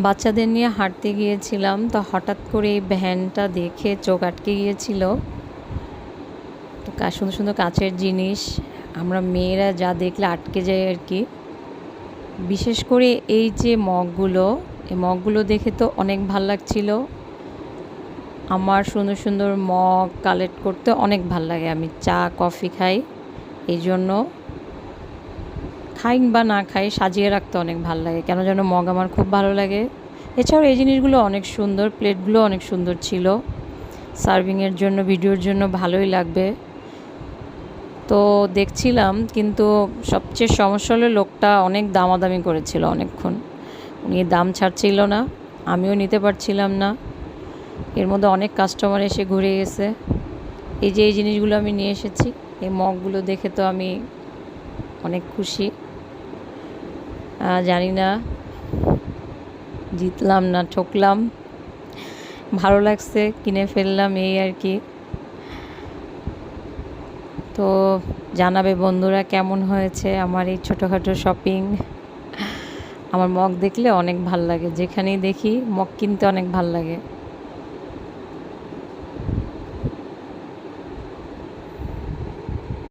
বাচ্চাদের নিয়ে হাঁটতে গিয়েছিলাম, তো হঠাৎ করে এই ভ্যানটা দেখে চোখ আটকে গিয়েছিল। তো সুন্দর সুন্দর কাচের জিনিস আমরা মেয়েরা যা দেখলে আটকে যাই আর কি। বিশেষ করে এই যে মগগুলো, এই মগগুলো দেখে তো অনেক ভাল লাগছিল। আমার সুন্দর সুন্দর মগ কালেক্ট করতে অনেক ভাল লাগে। আমি চা কফি খাই, এই জন্য খাই বা না খাই সাজিয়ে রাখতে অনেক ভালো লাগে, কেন যেন মগ আমার খুব ভালো লাগে। এছাড়াও এই জিনিসগুলো অনেক সুন্দর, প্লেটগুলো অনেক সুন্দর ছিল, সার্ভিংয়ের জন্য ভিডিওর জন্য ভালোই লাগবে। তো দেখছিলাম, কিন্তু সবচেয়ে সমস্যা হলো লোকটা অনেক দামাদামি করেছিল অনেকক্ষণ, উনি দাম ছাড়ছিল না, আমিও নিতে পারছিলাম না। এর মধ্যে অনেক কাস্টমার এসে ঘুরে গেছে। এই যে এই জিনিসগুলো আমি নিয়ে এসেছি, এই মগগুলো দেখে তো আমি অনেক খুশি। জানি না জিতলাম না ঠকলাম, ভালো লাগছে, কিনে ফেললাম এই আর কি। তো জানাবে বন্ধুরা কেমন হয়েছে আমার এই ছোটোখাটো শপিং। আমার মগ দেখলে অনেক ভাল লাগে, যেখানেই দেখি মগ কিনতে অনেক ভাল লাগে।